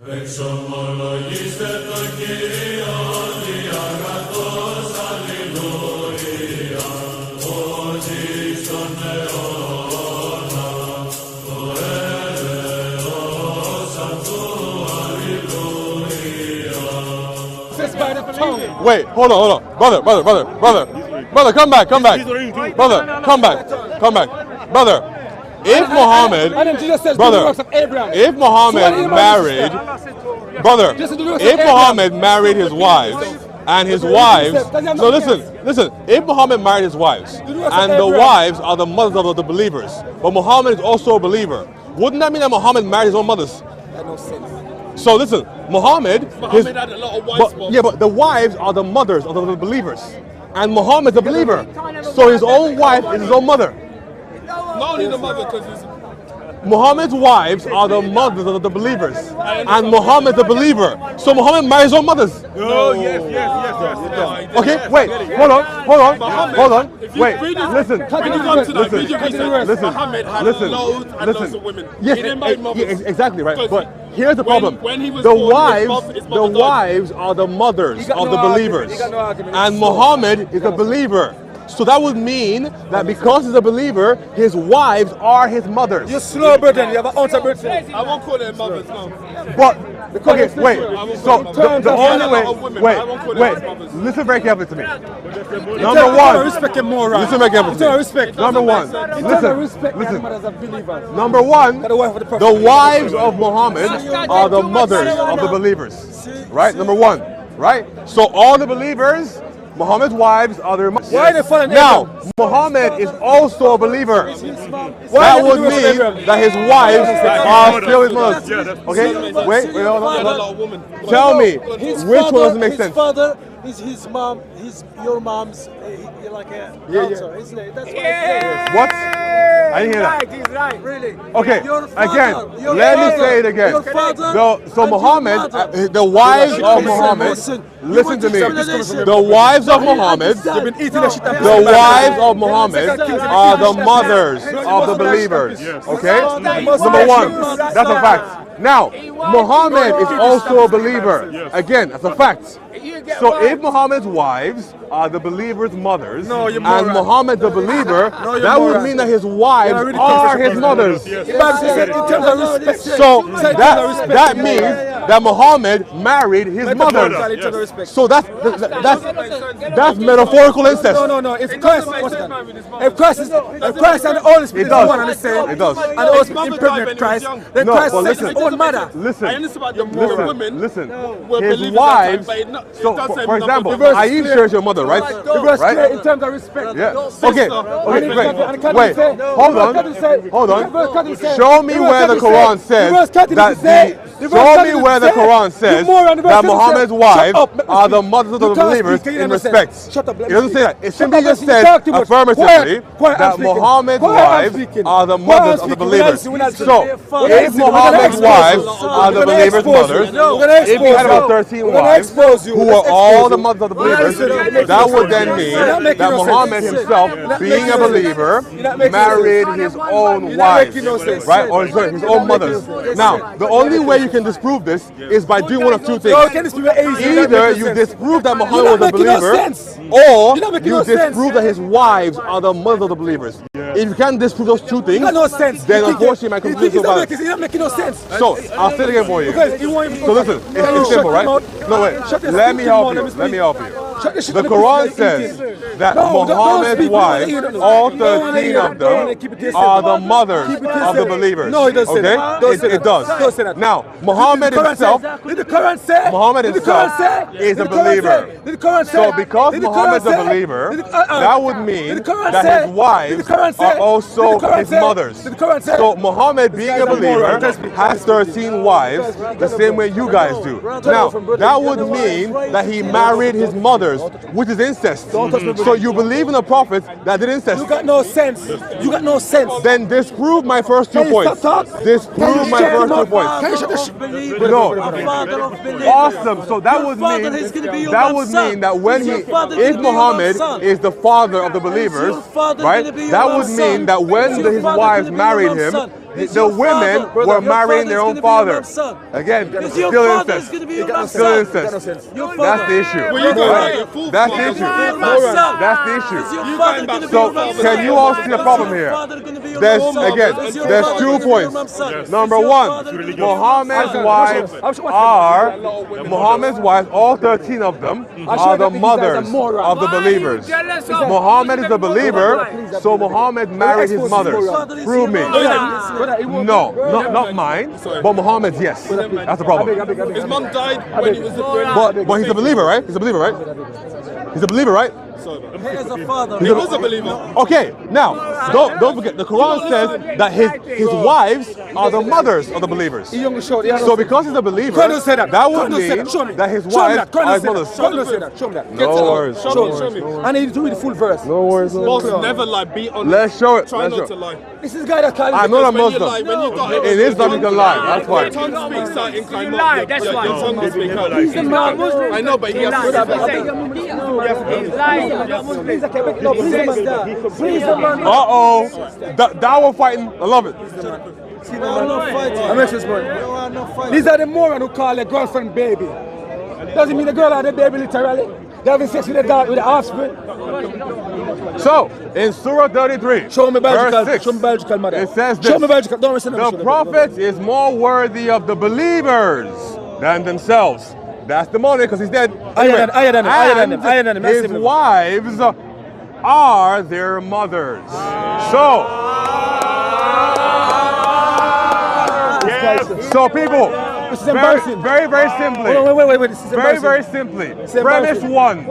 Wait, hold on. Brother, come back. Brother, come back. Brother, if Muhammad married his wives, and his wives, so listen, if Muhammad married his wives, and the wives are the mothers of the believers, but Muhammad is also a believer, wouldn't that mean that Muhammad married his own mothers? That no sense. So listen, Muhammad had a lot of wives. but the wives are the mothers of the believers, and Muhammad's a believer, so his own wife is his own mother. Not only the mother, because Muhammad's wives are the mothers of the believers, and Muhammad's a believer, so Muhammad marries his own mothers. yes. Okay, wait, hold on. Wait, listen. Muhammad had loads and loads of women. Yes, He didn't marry mothers. exactly right. But here's the problem: when he was the born, wives, his mother wives are the mothers of the believers, and Muhammad is a believer. So that would mean that because he's a believer, his wives are his mothers. You're slow, brother. You have an ounce of birth. I won't call them mothers, no. But okay, wait. So the only way. Wait. Listen very carefully to me. Number one. Respect him more, right? Listen very carefully to me. Respect. Number one. Respect. Listen. Believers. Number one. The wives of Muhammad are the mothers of the believers. Right. Number one. Right. So all the believers, Muhammad's wives are their mothers. Now, Muhammad is also a believer. That would mean that his wives are still his mothers. Okay? Wait, hold on. Tell me, which one doesn't make sense? His father is his mom, your mom's like a dancer. That's why What? I didn't hear that. he's right, really. Okay, Your father, again, your let me father, say it again. your father So and your Muhammad, mother. the wives of Muhammad, Listen, listen to me. explanation. The wives of Muhammad, You've been eating that shit. the wives of Muhammad are the mothers of the believers. Okay? Number one, that's a fact. Now, Muhammad is also a believer. Again, that's a fact. So if Muhammad's wives are the believers' mothers, and Muhammad the believer, that would mean that his wives are his mothers. So that means that Muhammad married his mother. So that's metaphorical incest. No. If Christ and the Holy Spirit is one and the same, It does. and the Holy Spirit impregnate Christ, then No, Christ but says his own mother. Listen. Listen. His wives. So, for example, Aisha is your mother, right? Right? In terms of respect. Yeah. Okay. Wait. Hold on. Show me where the Quran says that Muhammad's wives are the mothers of the believers in respect. It doesn't say that. It simply just says affirmatively that Muhammad's wives are the mothers of the believers. So if Muhammad's wives are the believers' mothers, if he had about 13 wives who were all the mothers of the believers, that would then mean that Muhammad himself, being a believer, married his own wives, right? Or sorry, his own mothers. Now, the only way you can disprove this is by doing one of two things. Either you disprove that Muhammad was a believer, or you disprove that his wives are the mothers of the believers. If you can't disprove those two things, then unfortunately my conclusion is valid. It's not making no sense. So, I'll say it again for you. So listen, it's simple, right? No, wait. Let me help you. The Quran says that Muhammad's wives, all 13 of them, are the mothers of the believers. No, it doesn't. Okay? It does. Now, Muhammad himself, is a believer. So because Muhammad's a believer, that would mean that his wives are also his mothers. So Muhammad, being a believer, has 13 wives, the same way you guys do. Now, that would mean that he married his mothers, which is incest. So you believe in a prophet that did incest. You got no sense. Then disprove my first 2 points. Disprove my first 2 points. No. Awesome. So that would mean that if Muhammad is the father of the believers, right? That would mean that when his wives married him, the women were marrying their own father. Again, still incest. Still incest. That's the issue. That's the issue. That's the issue. So can you all see the problem here? There's 2 points. Number one, Muhammad's wives all 13 of them are the mothers of the believers. Muhammad is a believer, so Muhammad married his mothers. Prove me. No, not mine, but Muhammad's, yes. That's the problem. His mom died when he was a But he's a believer, right? He's a believer, right? He's a believer, right? He is a father. He was a believer. Okay, now don't forget the Quran says that his wives are the mothers of the believers. So because he's a believer, that would mean that his wives are his mothers. Show me that. No worries. Show me. I need to read the full verse. No worries. Boss, never lie. Be honest. Let's show it. Try not to lie. This is guy that calls I'm not a When you lie, Muslim. when you got In Islam you can lie. That's Your fine. tongue speaks out in kind lie, that's why. Your tongue speaks out. I know, but he has to Uh-oh. Dawah fighting. I love it. These are the moron who call their girlfriend baby. Doesn't mean the girl had a baby literally. They're having sex with the offspring. So, in Surah 33, Show me verse biological, 6, show me biological mother. it says Show me this: biological. Don't listen to me. the prophet is more worthy of the believers than themselves. That's the money, because he's dead. Higher than him. And his wives are their mothers. So people, This is embarrassing. very simply. Wait. This is embarrassing. Very simply. Premise 1,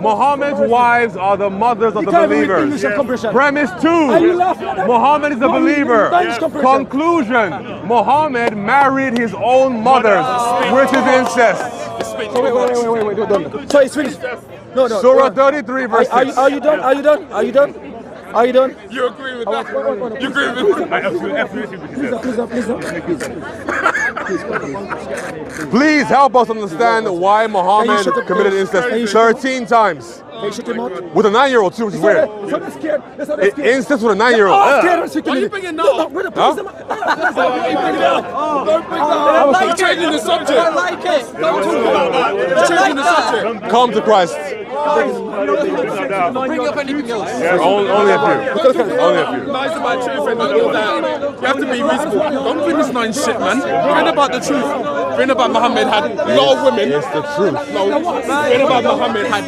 Muhammad's wives are the mothers of the can't read believers. English comprehension. Premise 2, Are you laughing at that? Muhammad is a No, believer. English comprehension. Conclusion, Muhammad married his own mothers, which is incest. Wait. Don't. So it's finished. No. Surah 33 verse 6. Are you done? Are you done? You agree with that? You agree with Please help us understand why Muhammad committed incest 13 times. With a 9-year-old too, which is weird. Incest with a 9-year-old. Why are you bringing that up? You're changing the subject. I like it. Don't talk about that. You're changing the subject. Come to Christ. Bring up anything else. Only a few. Only a few. Lies about truth and all that. You have to be reasonable. Don't bring this nine shit, man. Bring about the truth. Bring about Muhammad had a lot of women. It's the truth. No, bring about Muhammad had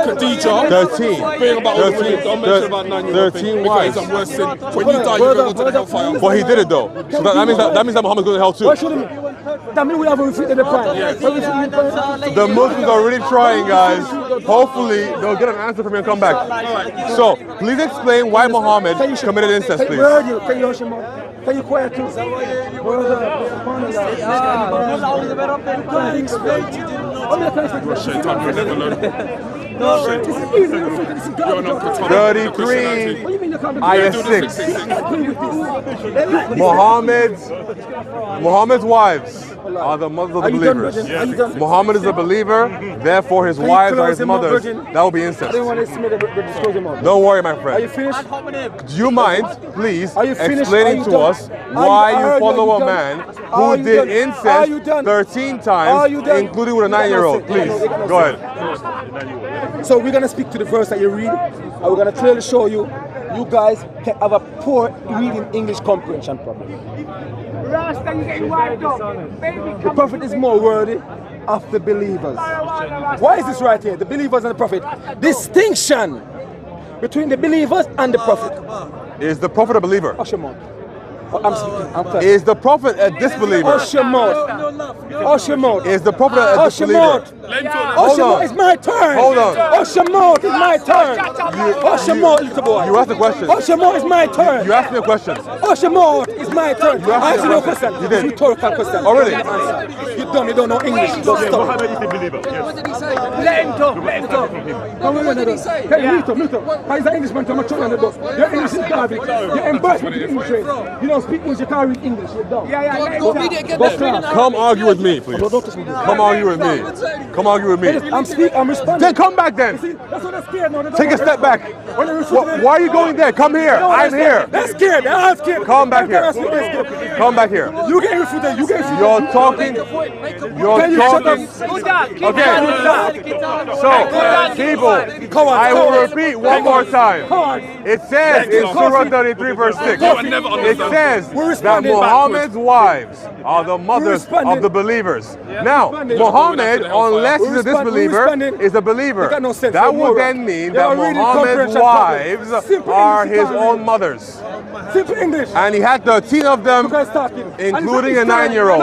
Khadija. 13. Bring about all the women. Don't mention about 9-year-old. 13 wives. Because I'm worse sin. When you die, you're going to the hellfire. But he did it though. So that means that Muhammad's going to hell too. Why shouldn't we? That means we have refuted the crime. The Muslims are really trying, guys. Hopefully, they'll get an answer from you and come back. So, please explain why Muhammad committed incest, please. Where are you? Can you Can you quiet too? This is easy. 33, ayah 6. Muhammad's wives are the mothers of the believers. Muhammad is a believer, therefore his wives are his mothers. That will be incest. Don't worry, my friend. Are you finished? Do you mind, please, Are you finished? explaining to us why you follow a man who did incest 13 times, including with a 9-year-old? Please, go ahead. So we're going to speak to the verse that you read, and we're going to clearly show you, you guys can have a poor reading English comprehension problem. The prophet is more worthy of the believers. Why is this right here? The believers and the prophet. Distinction between the believers and the prophet. Is the prophet a believer? Hush your mouth. I'm speaking. I'm clear. Is the prophet a disbeliever? Hush your mouth. Hush your mouth. Is the prophet a Hush your disbeliever? mouth. Hold on. It's my turn. Hold on. Hush your mouth. It's my turn. Hush your mouth, little boy. You asked a question. Hush your mouth. It's my turn. You asked me a question. Hush your mouth. It's my turn. You I asked you no asked me a question. question. You did. Rhetorical question. Oh, really? You dumb. You don't know English. Don't stop. Let him talk. Let him talk. Come on, what did he say? Hey, mute up. How is that Englishman to my children on the bus? Your English is garbage. You're embarrassed with the English race. You don't speak English, you can't read English. You're dumb. Go read it again. Come argue with me, please. Come argue with me. Come argue with me. I'm responding. Then come back then. See, that's what they're scared now. Take a step back. Why are you going there? Come here. I'm here. They're scared. They're all scared. Come back here. Come back here. You get refuted. You get refuted. You're talking. You're talking. Okay. So, people, I will repeat one more time. It says in Surah 33 verse 6, it says that Muhammad's wives are the mothers of the believers. Now, Muhammad, unless he's a disbeliever, is a believer. That would then mean that Muhammad's wives are his own mothers. Simple English. And he had 13 of them, including a 9-year-old.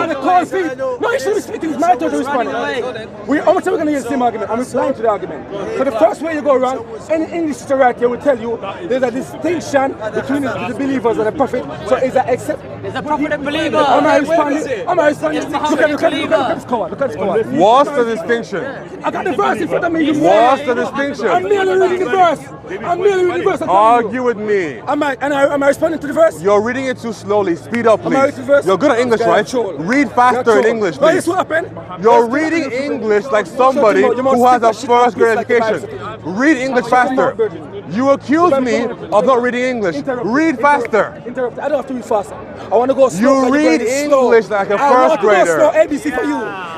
No, you should be speaking. It's my turn to respond. How much are we going to use the same argument? I'm replying to the argument. So the first way you go around, any English teacher right here will tell you there's a distinction between the believers and the prophet. So is that except? Is the prophet a believer? Am I responding? Look at this cover. Look at this cover. What's the distinction? I got the verse in front of me. What's the distinction? I'm merely reading the verse. Argue with me. Am I responding to the verse? You're reading it too slowly. Speed up, please. You're good at English, right? Control. Read faster in English, Why please. is what happened? You're reading English like somebody who has a first grade education. Read English faster. You accuse me of not reading English. Read faster. Interrupt. I don't have to read faster. I want to go slow. You read English like a first grader. ABC for you.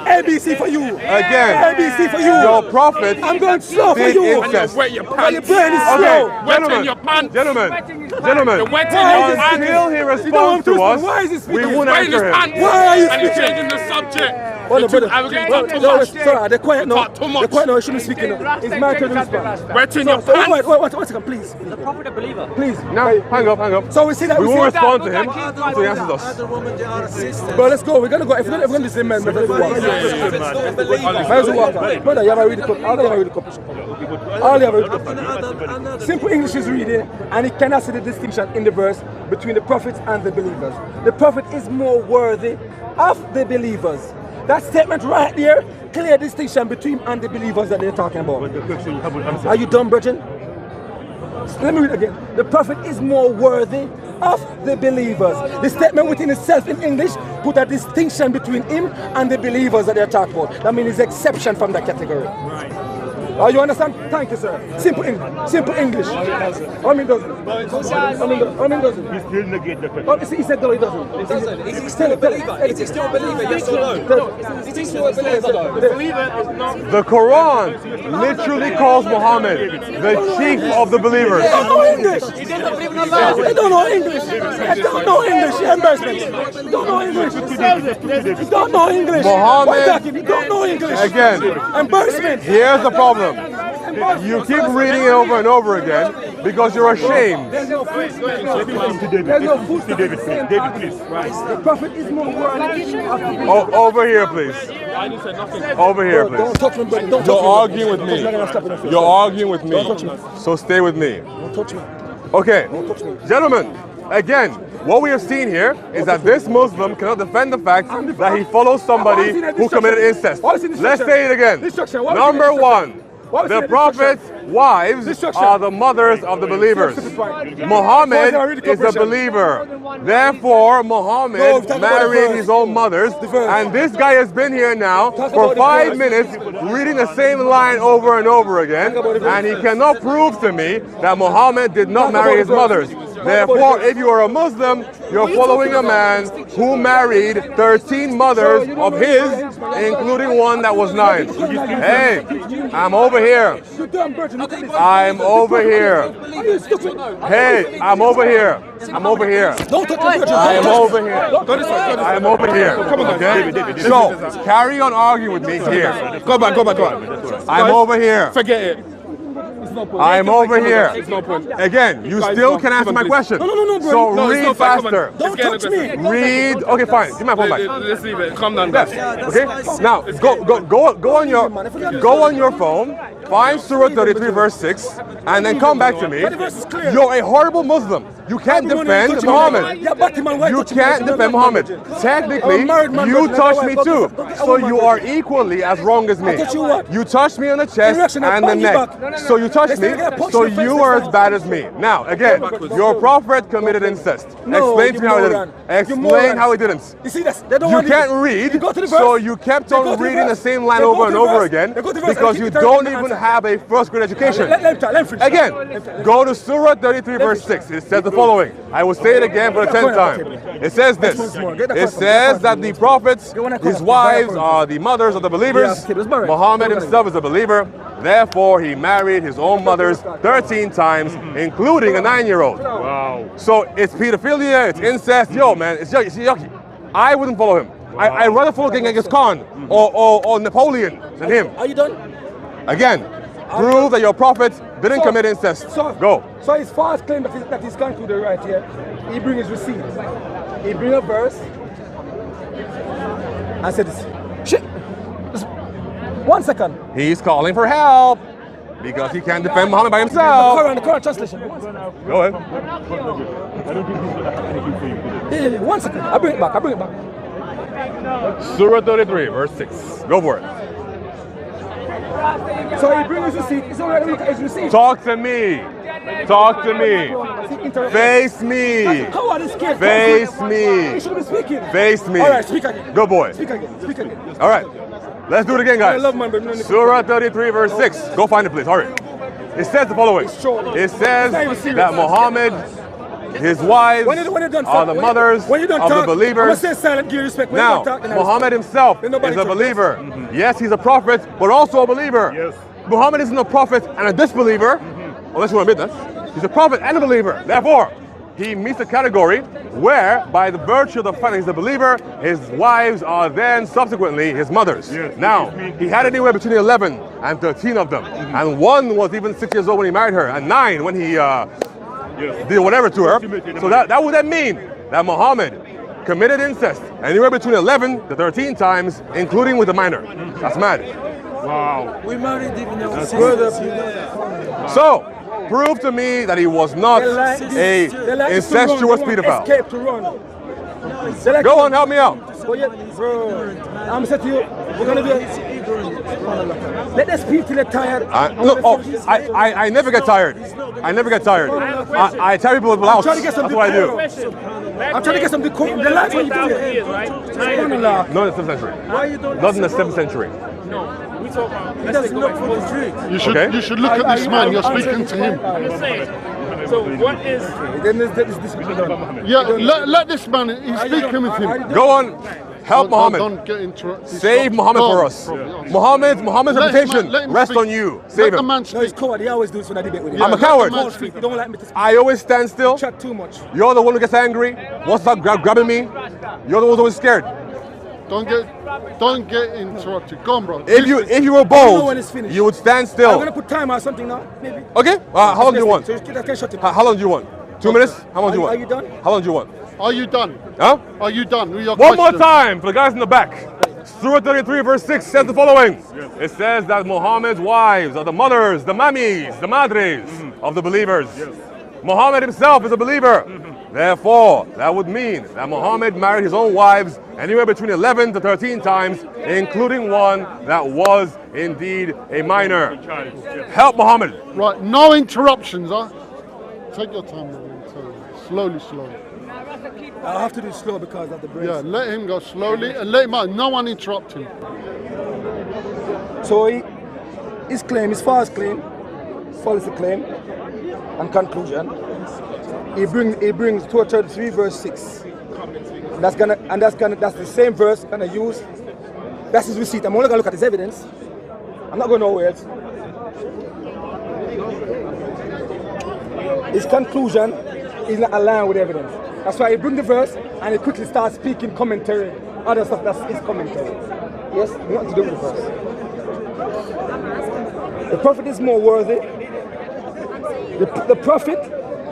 ABC for you. Again, ABC for you. Your prophet I'm going slow for did you. incest. Wet your Your pants. brain is slow. Wetting your pants. Gentlemen, You're wetting your pants. until he responds to us, Why is he we speaking? won't Wetting his answer pants. him. Why are you And you're speaking? changing the subject. Well, You're too arrogant. You talk too much. Sorry, they're quiet now. talk too much. They're quiet now. You shouldn't be speaking. It's my turn to respond. Wetting your So, pants. wait, one second, please. Is the prophet a believer? Please. No, hang up. So we see that. We see won't that. respond to him until he answers us. Other women, they are sisters. Bro, let's go. We're gonna go. If we're gonna listen, man, let's walk. Might as well walk. Brother, you have a read the cup. All you have a read the cup. All you have a read the cup. Simple English is reading, and it cannot see the distinction in the verse between the prophets and the believers. The prophet is more worthy of the believers. That statement right there, clear distinction between and the believers that they're talking about. Are you done, Bridget? Let me read again. The prophet is more worthy of the believers. The statement within itself in English put a distinction between him and the believers that they're talking about. That means it's exception from that category. Right. You understand? Thank you, sir. Simple English. Simple English. I mean, doesn't. I mean, doesn't. He still negate the question. Oh, he said no, he doesn't. He doesn't. Is he still a believer? Is he still a believer? Yes or no? Is he still a believer though? The Quran literally calls Muhammad the chief of the believers. They don't know English. They don't know English. They don't know English. Embarrassment. Don't know English. Don't know English. Muhammad, You don't know English. again, Embarrassment. here's the problem. You keep reading it over and over again because you're ashamed. There's no food. David, David, please. The prophet is more worthy. Over here, please. Over here, please. Don't touch me, brother. Don't touch You're me. arguing with me. You're arguing with me. So stay with me. Don't touch me. Okay, gentlemen, again, what we have seen here is that this Muslim cannot defend the fact that he follows somebody who committed incest. Let's say it again. Number one, the Prophet's wives are the mothers of the believers. Muhammad is a believer. Therefore, Muhammad married his own mothers. And this guy has been here now for 5 minutes reading the same line over and over again. And he cannot prove to me that Muhammad did not marry his mothers. Therefore, if you are a Muslim, you're following a man who married 13 mothers of his, including one that was 9. Hey, I'm over here. I'm over here. Hey, I'm over here. I'm over here. I am over here. I am over here. Okay? So, carry on arguing with me here. Go back. I'm over here. Forget it. I'm over here. There's no point. Again, you still can answer my question. No, bro. So No, it's read not fair. Come on. faster. Don't touch me. Read. Okay, fine. Give my phone back. Let's leave it. Calm down, guys. Okay. Now go on your phone. Find Surah 33 verse 6, and then come back to me. You're a horrible Muslim. You can't defend Muhammad. You can't defend Muhammad. Technically, you touched me too. So you are equally as wrong as me. You touched me on the chest and the neck. So you touched me. So you are as bad as me. Now, again, your prophet committed incest. Explain to me how he didn't. Explain how he didn't. You see that? They don't You want can't read, go to the so verse. you kept They go on to the reading the verse. same line They go over to and the over verse. again They go to the verse because and you keep don't telling even the have a first grade education. Let him finish. Again, go to Surah 33 verse 6. It says the following. I will say it again for the 10th time. It says this. It says that the prophets, his wives, are the mothers of the believers. Muhammad himself is a believer. Therefore, he married his own mothers 13 times, including a 9-year-old. Wow. So it's pedophilia, it's incest. Yo, man, it's yucky. I wouldn't follow him. I'd rather follow Genghis Khan or Napoleon than him. Are you done? Again, prove that your prophet didn't commit incest. Go. So his false claim that he's concluded right here, he bring his receipt. He bring a verse and said this. Shit. Just 1 second. He's calling for help because he can't defend Muhammad by himself. The Quran translation. Go ahead. I don't think he did anything for you. Yeah, 1 second. I bring it back. Surah 33, verse 6. Go for it. So he brings his receipt. It's already look at his receipt. Talk to me. Talk to me. Face me. How are this kid? Face me. He should be speaking. Face me. All right, speak again. Good boy. Speak again. All right. Let's do it again, guys. I love my baby. Surah 33, verse 6. Go find it, please. Hurry. It says the following. It says that Muhammad, his wives, are the mothers of the believers. Now, Muhammad himself is a believer. Yes, he's a prophet, but also a believer. Yes. Muhammad isn't a prophet and a disbeliever, unless you want to admit that. He's a prophet and a believer. Therefore, he meets the category where, by the virtue of the fact that he's a believer, his wives are then subsequently his mothers. Yes. Now, he had anywhere between 11 and 13 of them. And one was even 6 years old when he married her, and 9 when he did whatever to her. So that would then mean that Muhammad committed incest anywhere between 11 to 13 times, including with a minor. That's mad. Wow. We married even our So, prove to me that he was not a incestuous pedophile. Escape to run. Go on, help me out. Bro, I'm saying to you, we're gonna do it. Let us speak till they're tired. I never get tired. I never get tired. I tell people out. That's what I do. I'm trying to get something cool. The last one you do it. Not in the 7th century. Not in the 7th century. He doesn't look for the truth. You should look at this man. You're speaking to him. I'm just saying. So what is? Yeah, let this man. He's speaking with him. Go on. Help Muhammad. Don't get interrupted. Save Muhammad for us. Muhammad's reputation rests on you. Save him. No, he's coward. He always do this when I debate with him. I'm a coward. You don't like me to speak. I always stand still. Chat too much. You're the one who gets angry. What's up grabbing me? You're the one who's always scared. Don't get interrupted. Go on, bro. If you were bold, you would stand still. I'm gonna put time or something now, maybe. Okay. How long do you want? So I can shut it. How long do you want? 2 minutes? How long do you want? Are you done? How long do you want? Are you done? Huh? Are you done with your One more question? time for the guys in the back. Surah 33 verse 6 says the following. It says that Muhammad's wives are the mothers, the mammies, the madres of the believers. Muhammad himself is a believer. Therefore, that would mean that Muhammad married his own wives anywhere between 11 to 13 times, including one that was indeed a minor. Help Muhammad. Right, no interruptions, huh? Take your time, bro. Slowly. I have to do it slow because of the break. Yeah, let him go slowly and let him out. No one interrupt him. So his claim, his false claim, fallacy claim, and conclusion. He brings 233 verse 6. That's the same verse gonna use. That's his receipt. I'm only gonna look at his evidence. I'm not going nowhere else. His conclusion is not aligned with evidence. That's why he brings the verse and he quickly starts speaking commentary, other stuff that's his commentary. Yes, nothing to do with the verse. The prophet is more worthy. The prophet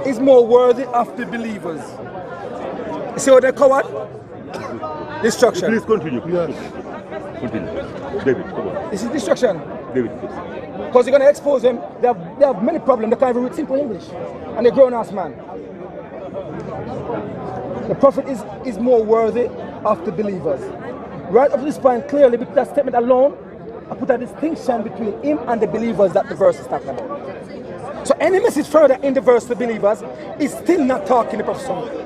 is more worthy of the believers. You see what they call what? Destruction. Please continue. Continue. David, come on. This is destruction. David, please. Because you're going to expose them. They have many problems. They can't even read simple English. And they're grown-ass man. The prophet is more worthy of the believers. Right up to this point, clearly, with that statement alone, I put a distinction between him and the believers that the verse is talking about. So any message further in the verse to believers is still not talking about something.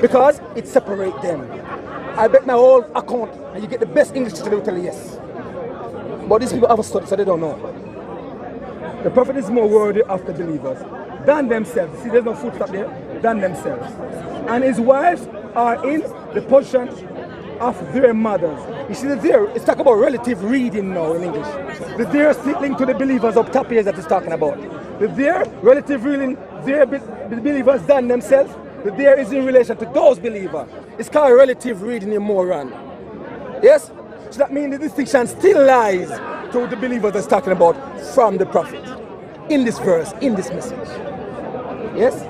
Because it separates them. I bet my whole account and you get the best English teacher, they will tell you yes. But these people haven't studied, so they don't know. The prophet is more worthy of the believers than themselves. See, there's no full stop there. than themselves. And his wives are in the position of their mothers. You see, the there, it's talking about relative reading now in English. The there is linked to the believers up top here that it's talking about. The there, relative reading, their believers than themselves. The there is in relation to those believers. It's called relative reading, you moron. Yes? So that means the distinction still lies to the believers that's talking about from the prophet. In this verse, in this message. Yes?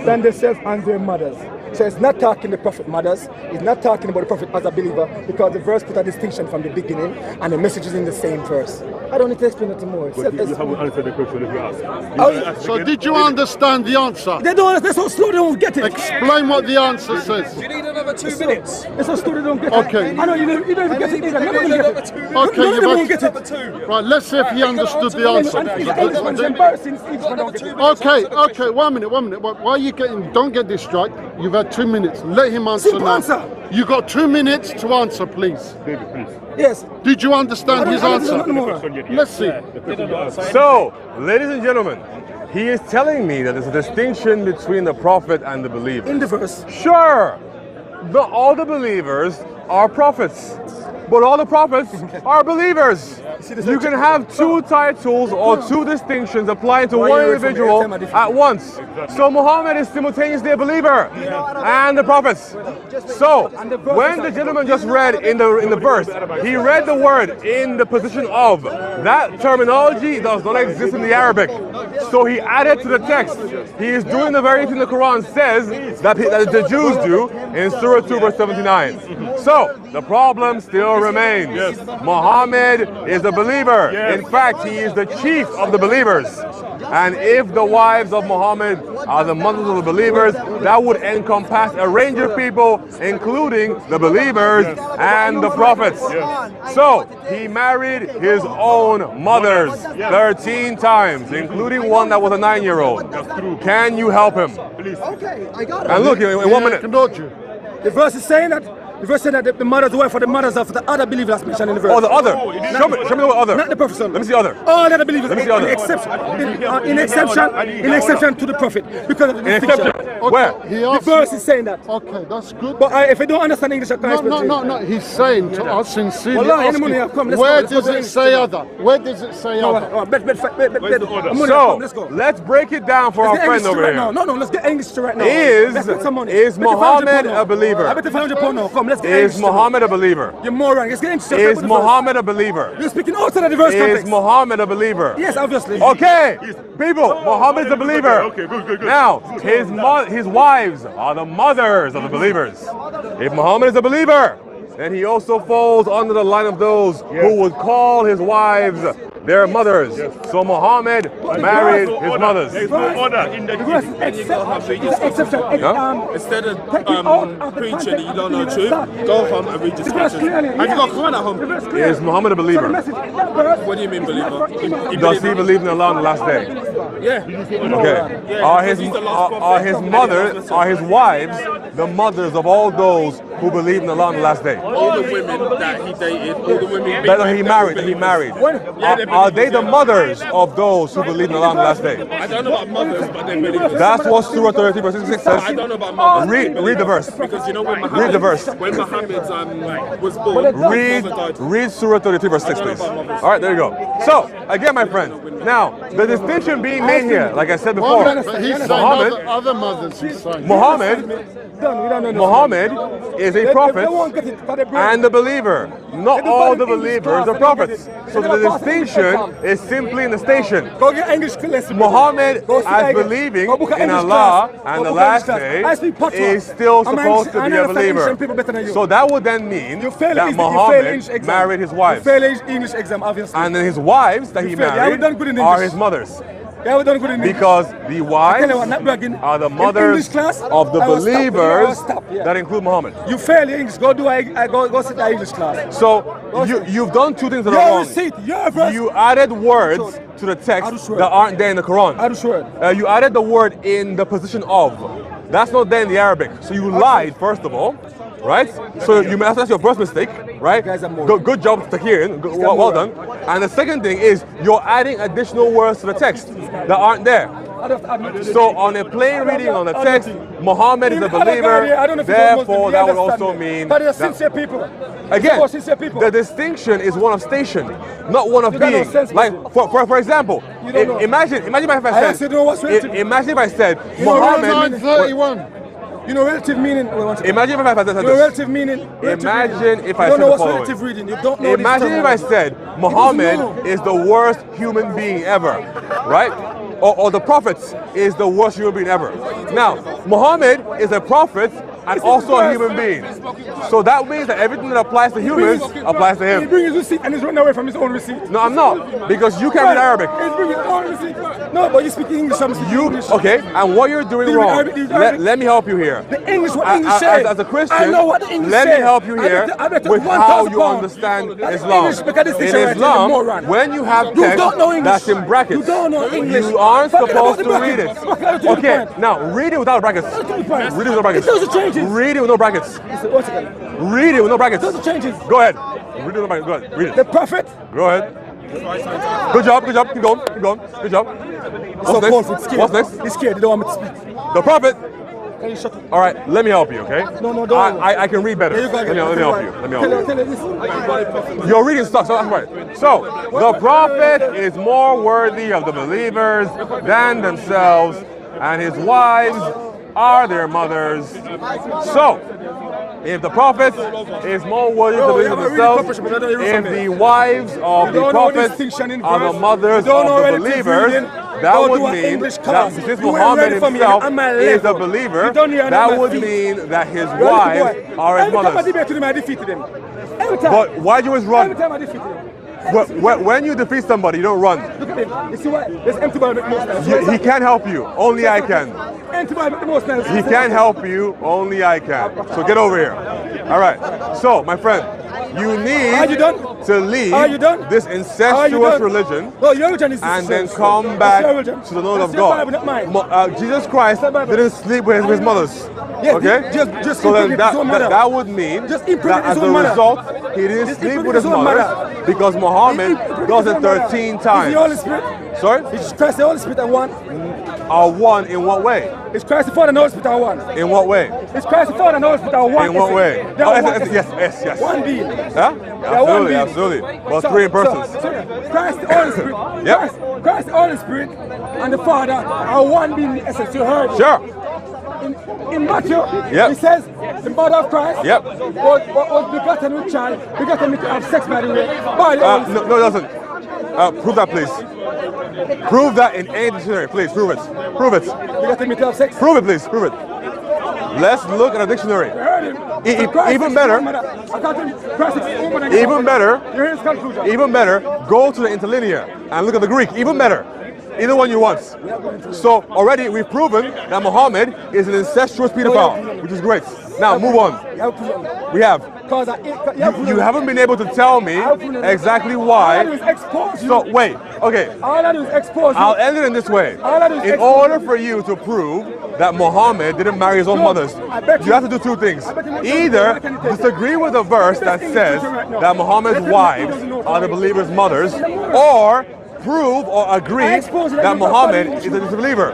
Than themselves and their mothers. So it's not talking the prophet mothers, it's not talking about the prophet as a believer, because the verse put a distinction from the beginning and the message is in the same verse. I don't need to explain it more. But you haven't answered the question if you ask. So did you understand the answer? They don't, they're so slow they don't get it. Explain what the answer says. You need another 2 minutes. They're so slow they don't get Okay. it. I know you don't even get it either. None of them get it. Okay, None of them you've won't get it. Number 2. Right, let's see if he understood the answer. Embarrassing. Don't get it. Okay, 1 minute. Why are you getting, don't get distracted. You've had 2 minutes. Let him answer Simple now. answer. You got 2 minutes to answer, please. David, please. Yes. Did you understand his answer? Question, Let's see. So, ladies and gentlemen, he is telling me that there's a distinction between the prophet and the believer. In the verse. Sure, all the believers are prophets, but all the prophets are believers. You can have two titles or two distinctions applying to one individual at once. So Muhammad is simultaneously a believer and the prophets. So when the gentleman just read in the verse, he read the word in the position of. That terminology does not exist in the Arabic. So he added to the text. He is doing the very thing the Quran says that the Jews do in Surah 2 verse 79. So the problem still remains. Muhammad is a believer. In fact, he is the chief of the believers. And if the wives of Muhammad are the mothers of the believers, that would encompass a range of people, including the believers and the prophets. So he married his own mothers 13 times, including one that was a 9-year-old. Can you help him? Okay, I got it. And look, in 1 minute. The verse is saying that the mother's wife or the mothers of the other believers that's mentioned in the verse. Oh, the other. Show me the other. Not the prophet. Let me see the other. All other believers. Let me see the other. In exception to the prophet. Because of the distinction. Where? The verse is saying that. Okay, that's good. But if you don't understand English, I can't explain to you. No. He's saying to us sincerely. Wallah, any money, come, let's where go, does it say other? Where does it say other? So let's break it down for our friend over here. No, let's get English to right now. Is Muhammad a believer? I bet if I come, let's get Is Muhammad a believer? You moron. Let's get English. Is Muhammad a believer? You're speaking outside of the verse context. Is Muhammad a believer? Yes, obviously. Okay, people, Muhammad is a believer. Okay, good. Now, his wives are the mothers of the believers. If Muhammad is a believer, then he also falls under the line of those who would call his wives their mothers. So Muhammad married his mothers. There is no order in the Instead of preaching that you don't know the truth, go home and read the scriptures. Have you got Quran at home? Is Muhammad a believer? What do you mean, believer? Does he believe in Allah on the last day? Yeah. Okay. Are his wives the mothers of all those who believe in Allah on the last day? All the women that he dated, all the women That he married. Are they the mothers of those who believe in Allah on the last day? I don't know about mothers, but they believe. That's what Surah 30 verse 66 says. I don't know about mothers. Read the verse. Because you know when Muhammad, Read the verse. When Muhammad was born, Read Surah 33 verse 6, please. All right, there you go. So, again, my friend, now, the distinction being made here, like I said before, But he's saying other mothers. He's saying. Muhammad is a prophet and a believer. Not all the believers are prophets. So the distinction is simply in the station. Go get English class. Muhammad, as believing in Allah and the last day, is still supposed to be a believer. So that would then mean that Muhammad married his wives. English exam, obviously. And then his wives that he married are his mothers. Because the wives are the mothers of the believers that include Muhammad. You fail your English. Go sit in English class. So you've done two things that are wrong. You added words to the text that aren't there in the Quran. You added the word in the position of. That's not there in the Arabic. So you lied, first of all. Right? So that's your first mistake, right? Good job, Takirin. Well done. And the second thing is you're adding additional words to the text that aren't there. So on a plain reading on the text, Muhammad is a believer, therefore that would also mean but they're sincere people. Again, the distinction is one of station, not one of being. Like, for example, imagine if I said, Muhammad. 931. You know relative meaning. Imagine if I said this. Relative meaning. Imagine if I said the following. Relative reading. You don't know. Imagine if I said Muhammad is the worst human being ever, right? Or the prophet is the worst human being ever. Now, Muhammad is a prophet and also a human being. So that means that everything that applies to humans applies to him. He brings his receipt and he's running away from his own receipt. No, I'm not, because you can't read Arabic. He's bringing his own receipt. No, but you speak English. Okay, and what you're doing wrong, let me help you here. The English, what English says. As a Christian, I know what the English let me help you here with how you £1,000 understand Islam. In Islam, when you have text that's in brackets, you don't know English. You aren't supposed to read it. Okay, now read it without brackets. Read it without brackets. Read it with no brackets. Read it with no brackets. Those are changes. Go ahead. Read it with no brackets. Go ahead. Read it. The prophet. Go ahead. Good job. Good job. Keep going. Keep going. Good job. What's next? What's next? He's scared. They don't want me to speak. The prophet. Can you shut up? All right. Let me help you. Okay. No, don't. I can read better. Let me help you. Let me help you. Your reading sucks. So that's right. So the prophet is more worthy of the believers than themselves, and his wives are their mothers. So, if the prophet is more worthy to believe themselves, if the wives of the prophet are the mothers of the believers, that would mean that since Muhammad himself is a believer, that would mean that his wives are his mothers. But why do you always run? Every time I defeat him. When you defeat somebody, you don't run. Look at him. You see what? There's empty ball make most sense. He can't help you. Only I can. Empty ball make the most sense. He can't help you. Only I can. So get over here. All right. So, my friend, you need to leave this incestuous religion and then come back to the knowledge of God. Jesus Christ didn't sleep with his mothers. Okay? So then that would mean that as a result, he didn't sleep with his mother because Muhammad does it 13 times. Sorry? Is Christ the Holy Spirit and one? Are one in what way? Is Christ the Father and the Holy Spirit are one? In what way? Is Christ the Father and the Holy Spirit are one? In what way? Yes. One being. Yeah? Absolutely. Well, three persons. Christ the Holy Spirit. Yep. Christ the Holy Spirit and the Father are one being in essence. You heard? Sure. In Matthew, he says the mother of Christ was begotten with child, begotten with have sex by the way. No, it doesn't. Prove that, please. Prove that in any dictionary, please. Prove it. Prove it. Begotten with have sex. Prove it, please. Prove it. Let's look at a dictionary. Even better. Even better. Go to the interlinear and look at the Greek. Even better. Either one you want. So already we've proven that Muhammad is an incestuous pedophile, which is great. Now move on. We have. You haven't been able to tell me exactly why. So wait, okay. I'll end it in this way. In order for you to prove that Muhammad didn't marry his own mothers, you have to do two things. Either disagree with the verse that says that Muhammad's wives are the believers' mothers, or prove or agree that Muhammad is a disbeliever.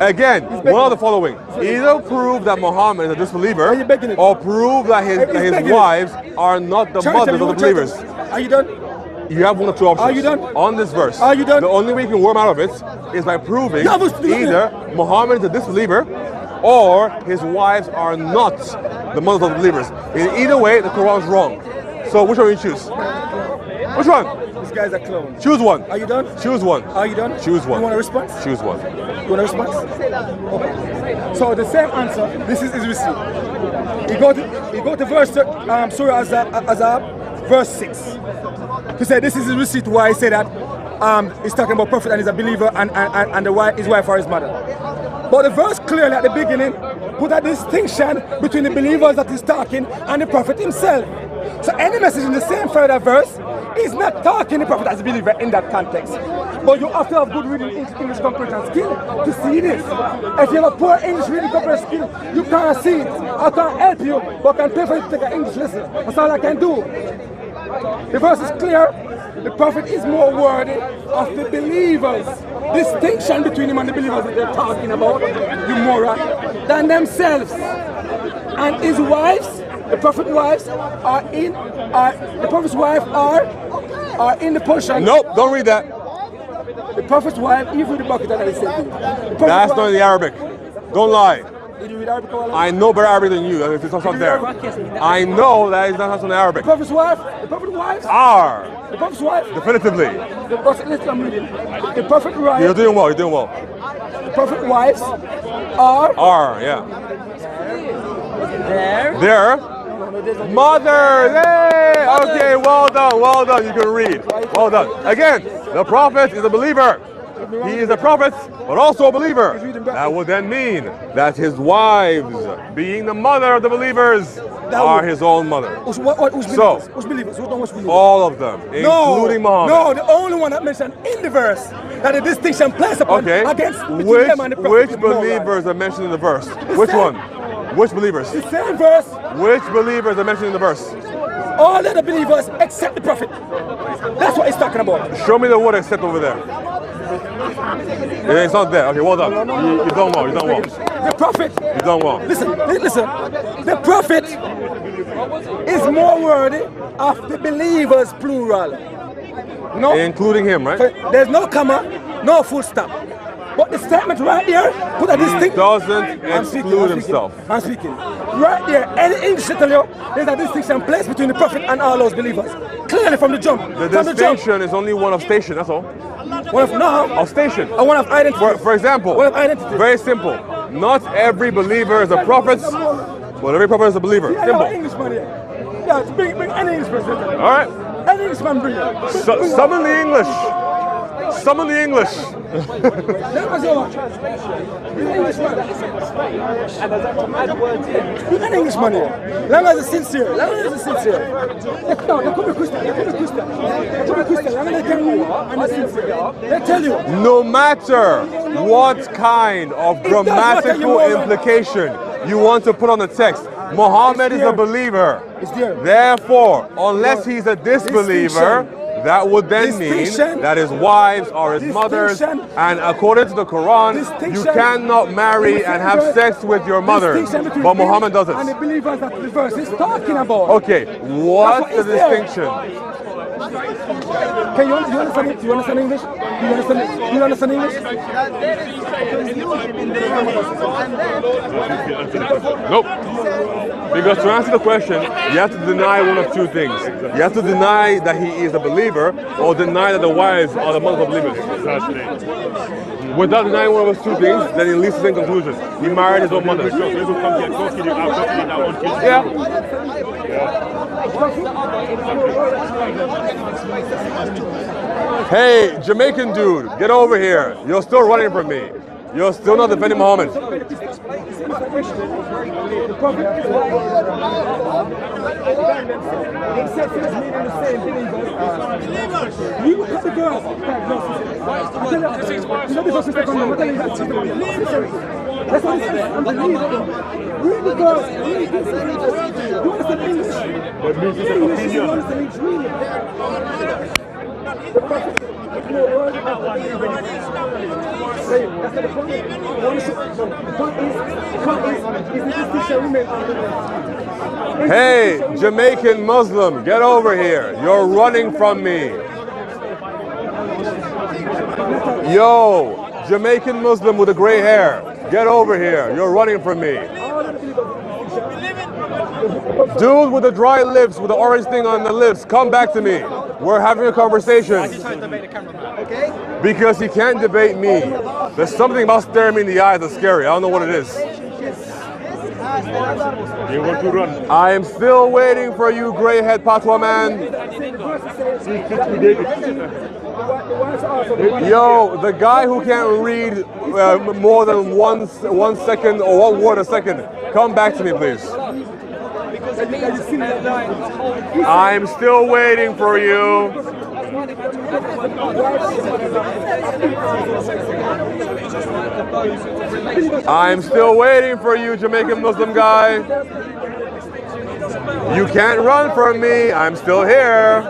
Again, one of the following. Either prove that Muhammad is a disbeliever or prove that his wives are not the mothers of the believers. Are you done? You have one of two options. Are you done? On this verse. Are you done? The only way you can worm out of it is by proving either Muhammad is a disbeliever or his wives are not the mothers of the believers. In either way, the Quran is wrong. So which one will you choose? Which one? These guys are clones. Choose one. Are you done? Choose one. Are you done? Choose one. You want a response? Choose one. You want a response? Okay. So the same answer, this is his receipt. He go to verse Surah Azab, verse 6. He said this is his receipt why he said that he's talking about prophet and he's a believer and his wife or his mother. But the verse clearly at the beginning put a distinction between the believers that he's talking and the prophet himself. So any message in the same further verse is not talking the prophet as a believer in that context. But you have to have good reading English comprehension skill to see this. If you have a poor English reading comprehension skill, you can't see it. I can't help you, but I can pay for you to take an English lesson. That's all I can do. The verse is clear. The prophet is more worthy of the believers distinction between him and the believers that they're talking about, you moron, than themselves. And his wives, the prophet's wives, are in the portion. Nope, don't read that. The prophet's wife, even the bucket and the same thing. That's not in the Arabic. Don't lie. Did you read Arabic? I know better Arabic than you. If it's not there, I know that it's not in Arabic. The prophet's wife, the prophet's wives Are the prophet's wife. definitively. The prophet, listen, I'm reading. The prophet wife. You're doing well. You're doing well. The prophet wives are Yeah. Their mothers. Hey! Okay, well done, well done. You can read. Well done. Again, the prophet is a believer. He is a prophet, but also a believer. That would then mean that his wives, being the mother of the believers, are his own mother. Who's believers? All of them, including Muhammad. No, the only one that mentioned in the verse that the distinction placed upon against between them and the prophet. Which believers are mentioned in the verse? Which one? Which believers? The same verse. Which believers are mentioned in the verse? All other believers except the prophet. That's what he's talking about. Show me the word except over there. It's not there. Okay, well done. You've done well. You've done well. The prophet. You've done well. Listen. The prophet is more worthy of the believers, plural. No, including him, right? There's no comma, no full stop. But the statement right here, put a distinct. He doesn't exclude himself. I'm speaking. Right there, any English tell you, there's a distinction placed between the prophet and all those believers. Clearly from the jump. The distinction is only one of station, that's all. One of of station. One of identity. For example, one of identity. Very simple. Not every believer is a prophet, but every prophet is a believer. Simple. Englishman here. Yeah, bring any Englishman. All right. Any Englishman bring it. Summon the English. Summon the English. An Englishman here. Long as it's sincere. Long as it's sincere. They could be Christian. They could be Christian. They could be Christian. Long as they can read and they're sincere. They tell you. No matter what kind of grammatical implication you want to put on the text, Muhammad is a believer. Therefore, unless he's a disbeliever, that would then mean that his wives are his mothers, and according to the Quran, you cannot marry and have sex with your mothers. But Muhammad does it. And the believers that the verse is talking about. Okay, what's the distinction? Can you understand it? You understand English? You understand English? Nope. Because to answer the question, you have to deny one of two things. You have to deny that he is a believer, or deny that the wives are the mothers of believers. Without denying one of those two things, then it leads to the same conclusion. He married his own mother. Yeah. Hey, Jamaican dude, get over here. You're still running from me. You're still not defending Muhammad. Hey, Jamaican Muslim, get over here. You're running from me. Yo, Jamaican Muslim with the gray hair, get over here. You're running from me. Dude with the dry lips, with the orange thing on the lips, come back to me. We're having a conversation. Because he can't debate me. There's something about staring me in the eyes that's scary. I don't know what it is. You want to run? I am still waiting for you, gray-head Patwah man. Yo, the guy who can't read more than one second or one word a second, come back to me, please. I'm still waiting for you. I'm still waiting for you, Jamaican Muslim guy. You can't run from me, I'm still here.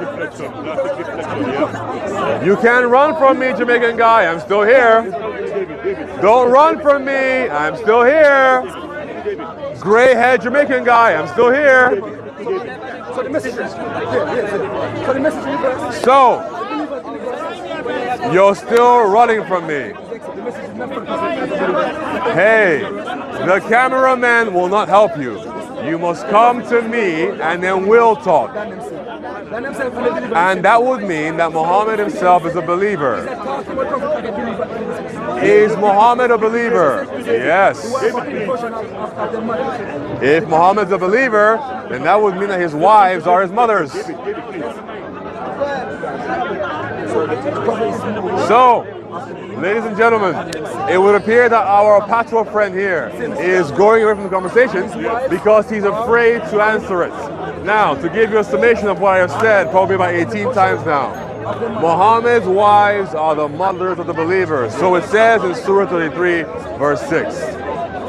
You can't run from me, Jamaican guy, I'm still here. Don't run from me, I'm still here. Gray head Jamaican guy, I'm still here. So the message is, so the message is, So, you're still running from me. Hey, the cameraman will not help you. You must come to me and then we'll talk. And that would mean that Muhammad himself is a believer. Is Muhammad a believer? Yes. If Muhammad's a believer, then that would mean that his wives are his mothers. So, ladies and gentlemen, it would appear that our Patwah friend here is going away from the conversation because he's afraid to answer it. Now, to give you a summation of what I have said, probably about 18 times now, Muhammad's wives are the mothers of the believers. So it says in Surah 33, verse 6.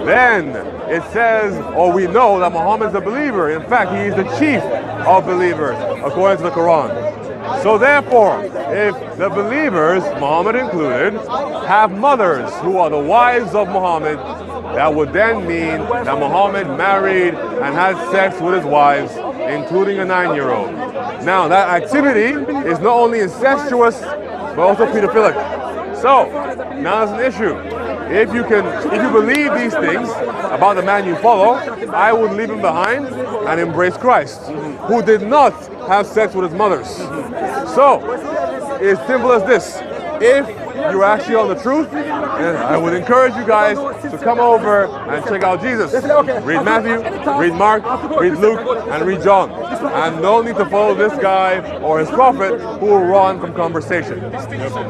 Then it says, or we know that Muhammad's a believer. In fact, he is the chief of believers, according to the Quran. So therefore, if the believers, Muhammad included, have mothers who are the wives of Muhammad, that would then mean that Muhammad married and had sex with his wives, including a 9-year-old. Now that activity is not only incestuous, but also pedophilic. So, now there's an issue. If you believe these things about the man you follow, I would leave him behind and embrace Christ, who did not have sex with his mothers. So, it's simple as this. If you're actually on the truth, then I would encourage you guys to come over and check out Jesus. Read Matthew, read Mark, read Luke, and read John. And no need to follow this guy or his prophet who will run from conversation.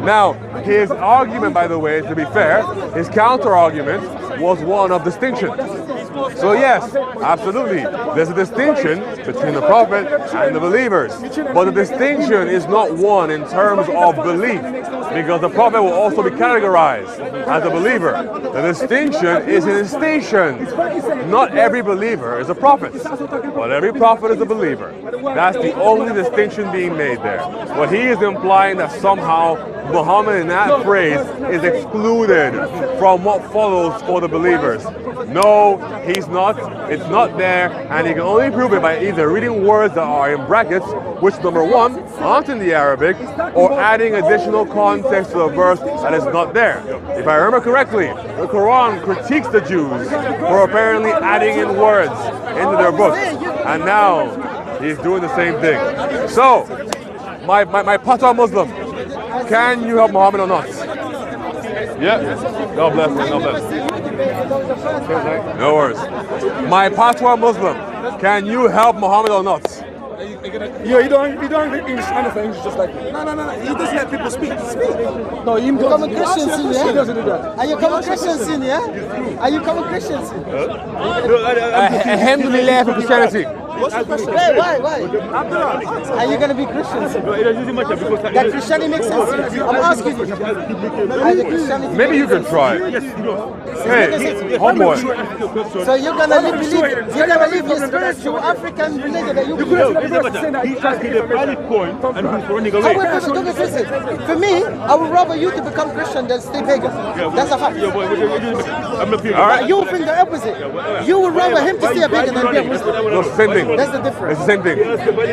Now, his argument, by the way, to be fair, his counter-argument was one of distinction. So yes, absolutely, there's a distinction between the prophet and the believers. But the distinction is not one in terms of belief, because the prophet will also be categorized as a believer. The distinction is in his station. Not every believer is a prophet, but every prophet is a believer. That's the only distinction being made there. What he is implying that somehow Muhammad in that phrase is excluded from what follows for the believers. No, he's not. It's not there, and he can only prove it by either reading words that are in brackets, which number one, aren't in the Arabic, or adding additional context to a verse that is not there. If I remember correctly, the Quran critiques the Jews for apparently adding in words into their books, and now he's doing the same thing. So, my Patwah Muslim, can you help Muhammad or not? Yeah. God bless him. God bless him. No worries. My Patwah Muslim, can you help Muhammad or not? Yeah, you don't English understand English just like me. No. He doesn't let people speak. No, he Come a Christian sin, yeah? He doesn't do that. Are you coming Christian sin, yeah? Are you coming Christian sin? Alhamdulillah for Christianity. What's the question? Why? Are you going to be Christian sin? That Christianity makes sense. I'm asking you. Are you Christianity? Maybe you can try. Hey, homeboy. So you're going to live your spiritual African religion that you believe. He's asking a valid point and he's running away. Don't get twisted. For me, I would rather you to become Christian than stay pagan. That's a fact. I'm not All right. You think the opposite. You would rather him to stay a pagan than be a Muslim. No, same thing. That's the difference. It's the same thing.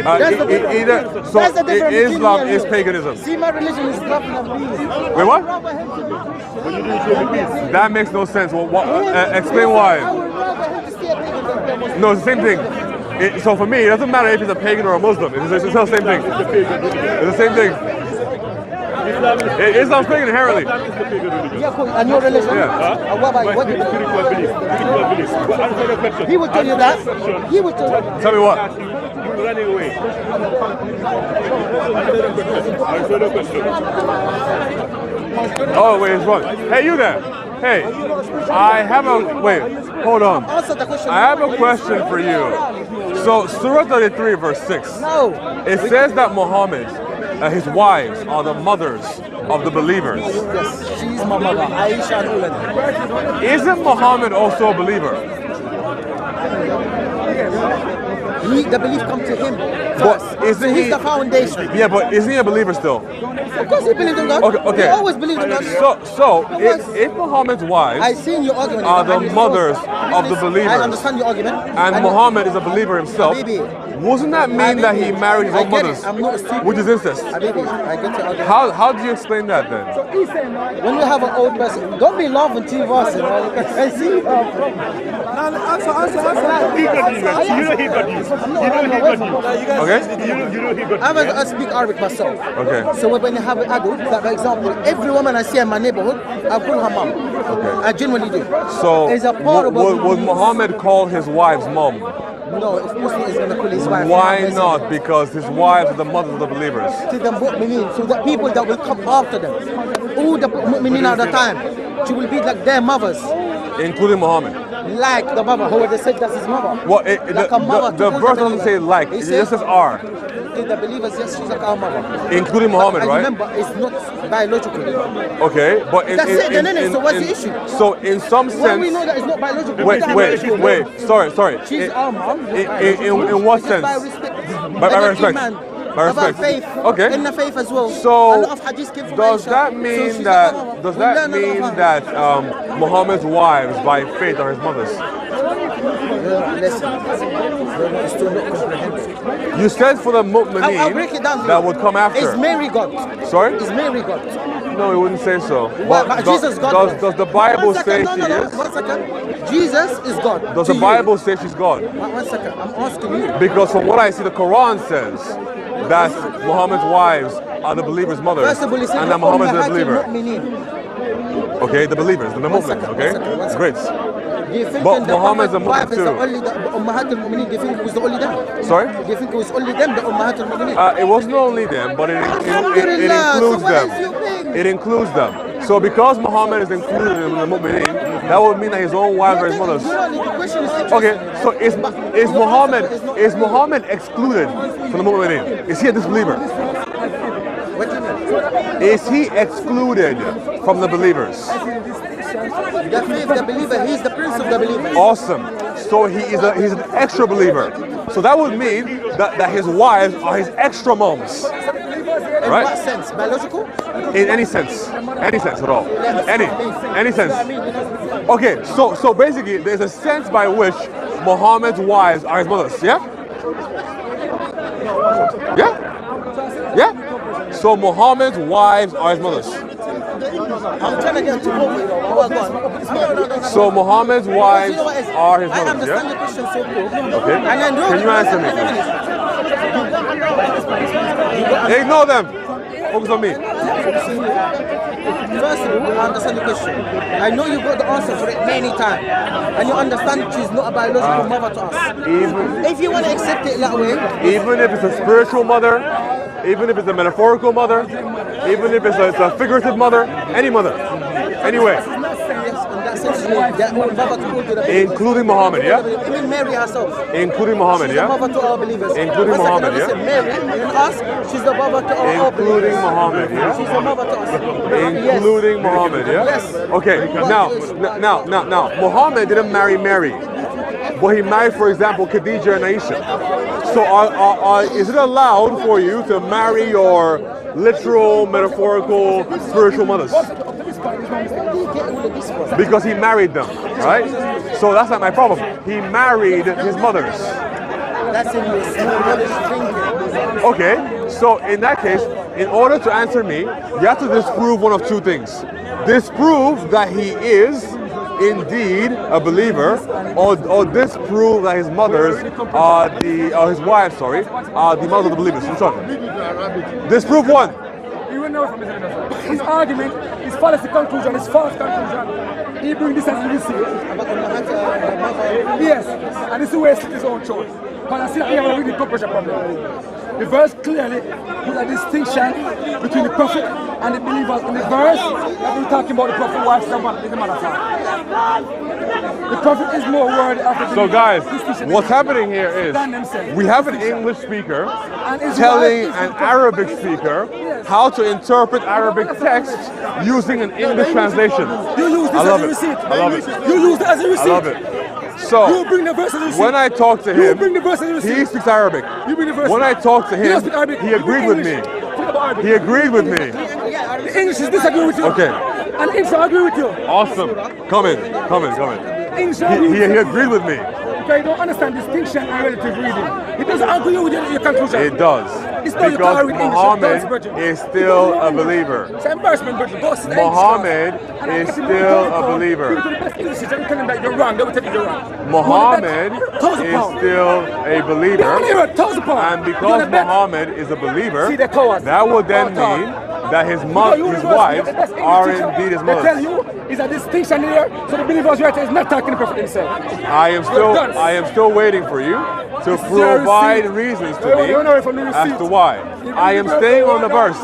That's the difference. That's the difference between Islam me and is you. paganism. See, my religion is nothing of these. Wait, what? I would rather him to be Christian. That makes no sense. Well, explain I why. would rather him to stay a pagan than be a Muslim. No, it's the same thing. So for me, it doesn't matter if he's a pagan or a Muslim. It's the same thing. It's the same thing. Islam's pagan inherently. Yeah, cool. And your religion? Yeah. What about you? What do you Spiritual belief. He would tell you that. He would tell you that. Tell me what? You're running away. Answer the question. Oh, wait, it's wrong. Hey, you there? Hey, I have a, wait, hold on. Answer the question. I have a question for you. So, Surah 33, verse 6. No. It says that Muhammad, his wives, are the mothers of the believers. Yes, she's my mother. Aisha and all of them. Isn't Muhammad also a believer? the belief come to him But first. isn't So he's he- the foundation. Yeah, but isn't he a believer still? Of course he believed in God. Okay. He always believed in God. So if Muhammad's I wives seen your argument. are the and it's mothers false. of the believers, I understand your argument. and Muhammad is a believer himself, Habibi. wouldn't that mean that he married his I own get mothers, it. I'm not stupid. which is incest? Habibi, I get your argument. How do you explain that then? When you have an old person, don't be laughing too fast, you know. I see you. He got you, man. You know he got you. You know he got you. Okay. You know he got you. I speak Arabic myself. Okay. So when you have an adult, like for example, every woman I see in my neighborhood, I call her mom. Okay. I genuinely do. So It's a part of what would Muhammad call his wives mom? No, if Muslim is going to call his wife. Why mom, not? Because his wives are the mothers of the believers. to the mu'mineen, so the people that will come after them, all the mu'mineen at the time, she will be like their mothers, Including Muhammad. like the mother, who they said that's his mother. Well, Like a mother the to all verse the doesn't say believers. like, He it said- just says are. To the believers, yes, she's like our mother. Including Muhammad, But right? remember, it's not biological. Okay, but That's it, then, innit? So what's the issue? So in some Well, we sense, know that it's not biological. wait, sorry. She's our mom. In what It's just by sense? respect. By About respect. iman, By about respect. faith. Okay. In the faith as well. So a lot of hadiths came from does Aisha. that So mean she's that our mom. does We that learn a lot mean of her. that Muhammad's wives by faith are his mothers? Listen, it's still not comprehensive. You said for the I'll break it down mu'mineen to that you. would come after. Is Mary God? Sorry? Is Mary God? No, he wouldn't say so. But Jesus God. Does the Bible One second, say no, she no, is? 1 second. Jesus is God. Does to the you. Bible say she's God? 1 second. I'm asking you. Because from what I see, the Quran says that Muhammad's wives are the believer's mothers, First of all, he said, and that Muhammad is a "Ummahatul believer. mu'mineen." Okay, the believers, the Muslims. second, Okay, one second. great. Do you think But the Muhammad's a wife is Muslim the too. only the Ummahatul Mu'mineen? Do you think it was the only them? Sorry? Do you think it was only them, the Ummahatul Mu'mineen? It wasn't only them, but it Alhamdulillah, includes so what them. is your thing? It includes them. So because Muhammad is included in the Mu'mineen, that would mean that his own wives are his mothers. The question is Okay, interesting. so is Your Muhammad answer is not is clear. Muhammad excluded from the Mu'mineen? Is he a disbeliever? What do you mean? Is he excluded from the believers? The faith, the believer, he's the prince of the believers. Awesome. So he's an extra believer. So that would mean that his wives are his extra moms. In Right. what sense? Biological? In any sense at all. Any sense. Okay, so basically there's a sense by which Muhammad's wives are his mothers, yeah? Yeah? Yeah? So Muhammad's wives are his mothers. I'm trying to get to what no. So Muhammad's wives You know what it is? are his I mothers, understand yeah? your question so cool. Okay. And then Can you answer me, please? Ignore them. Focus on me. First of all, I understand the question. I know you got the answer for it many times. And you understand she's not a biological mother to us. Even If you want to accept it that way, even if it's a spiritual mother, even if it's a metaphorical mother, even if it's a figurative mother, any mother. Anyway, yes, in that sense, that mother to all the including Muhammad, yeah? Even Mary herself. Including Muhammad, She's the yeah? mother to our believers. Including One second, Muhammad, I listen, yeah? Mary, in us, she's the mother to our believers. Including Muhammad, yeah? She's the mother to us. Including Muhammad, yeah? Yes. Okay, now, Muhammad didn't marry Mary, but he married, for example, Khadijah and Aisha. So is it allowed for you to marry your literal, metaphorical, spiritual mothers? Because he married them, right? So that's not my problem. He married his mothers. That's in your small knowledge thinking. Okay, so in that case, in order to answer me, you have to disprove one of two things. Disprove that he is indeed a believer, or disprove that his mothers are his wives, are the mothers of the believers. Which one? Disprove one. You will know from his argument, his fallacy conclusion, his false conclusion. He brings this as a receipt. Yes, and this is where he his own choice. But I see that he have a really good pressure problem. The verse clearly puts a distinction between the prophet and the believer. In the verse, we're talking about the prophet wife, the mother father. The prophet is more worthy of the believer. So guys, what's happening here is we have an English speaker telling an Arabic speaker how to interpret Arabic text using an English translation. You use this I love as a it. receipt. I love it. You use it as a receipt. I love it. So, You bring the verse and receive. when I talk to You him, bring the verse and receive. he speaks Arabic. You bring the verse. When I talk to He doesn't him, speak Arabic. he You agreed bring with me. English. Forget about Arabic. He agreed with me. The English is disagree with you. Okay. And English agree with you. Awesome. Come in. English agree with He you. agreed with me. Okay, you don't understand distinction and relative reading. He doesn't agree with your conclusion. It does. It's not you can't Because read English. Muhammad Brethren. is still a believer. It's an embarrassment, brethren. Go sit down. Muhammad And I is get him still on the a phone. believer. People to the best English, and tell him that you're wrong. They will tell you you're wrong. Muhammad £1,000. is still a believer. They only heard £1,000. And because Muhammad is a believer, See, they're cowards. that would then Coward. mean that his You wives are indeed his They tell mothers. you is a distinction there, so the believer's right is not talking the prophet himself. I am still waiting for you to provide reasons to me as to why. I am staying on the verse.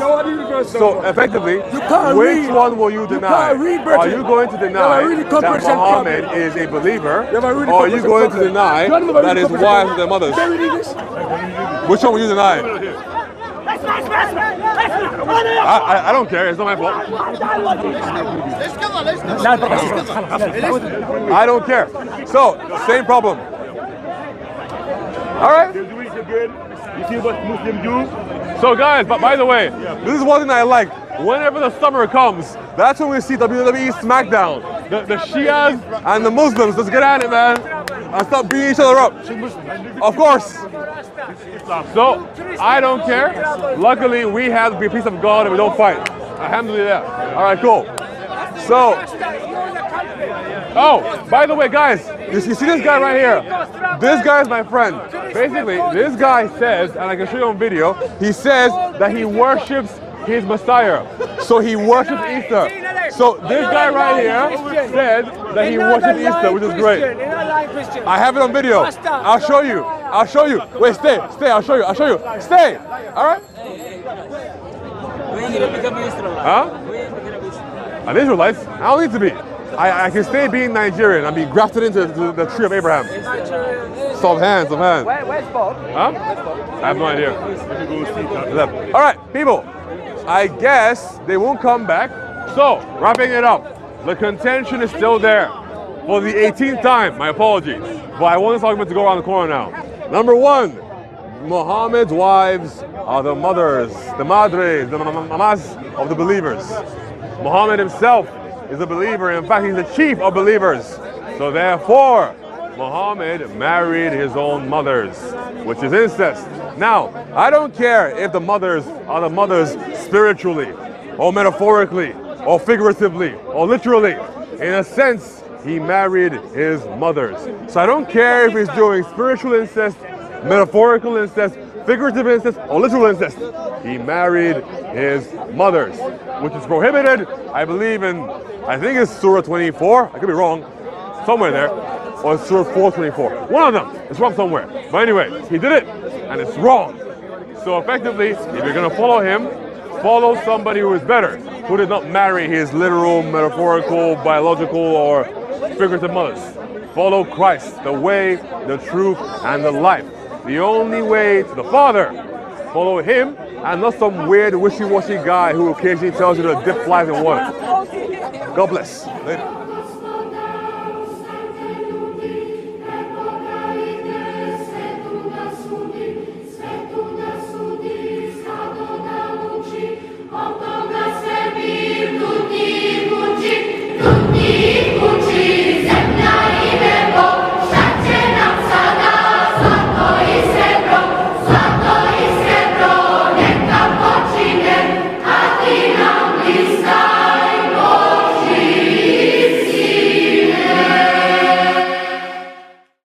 So effectively, which one will you deny? Are you going to deny that Muhammad is a believer, or are you going to deny that his wives are their mothers? Which one will you deny? I don't care. It's not my fault. I don't care. So, same problem. All right. You see what Muslims do? So, guys, but by the way, this is one thing I like. Whenever the summer comes, that's when we see WWE SmackDown. The Shias and the Muslims, let's get at it, man. And stop beating each other up. Of course. So, I don't care. Luckily, we have to be a piece of God and we don't fight. Alhamdulillah. All right, cool. So, oh, by the way, guys, you see this guy right here? This guy is my friend. Basically, this guy says, and I can show you on video, he says that he worships his Messiah. So he worships Easter. So this guy right here said that he worships Easter, which is great. I have it on video. I'll show you. I'll show you. Wait, stay. I'll show you. Stay. All right. Huh? An Israelite? I don't need to be. I can stay being Nigerian and be grafted into the tree of Abraham. Some hands. Where's Bob? Huh? I have no idea. All right, people. I guess they won't come back. So, wrapping it up. The contention is still there. For the 18th time, my apologies. But I want this argument to go around the corner now. Number one, Muhammad's wives are the mothers, the madres, the mamas of the believers. Muhammad himself is a believer. In fact, he's the chief of believers. So therefore, Muhammad married his own mothers, which is incest. Now, I don't care if the mothers are the mothers spiritually, or metaphorically, or figuratively, or literally. In a sense, he married his mothers. So I don't care if he's doing spiritual incest, metaphorical incest, figurative incest, or literal incest. He married his mothers, which is prohibited, I believe I think it's Surah 24, I could be wrong, somewhere there, or Surah 424. One of them, it's wrong somewhere. But anyway, he did it, and it's wrong. So effectively, if you're gonna follow him, follow somebody who is better, who did not marry his literal, metaphorical, biological, or figurative mothers. Follow Christ, the way, the truth, and the life. The only way to the Father. Follow him, and not some weird, wishy-washy guy who occasionally tells you to dip flies in water. God bless. Later.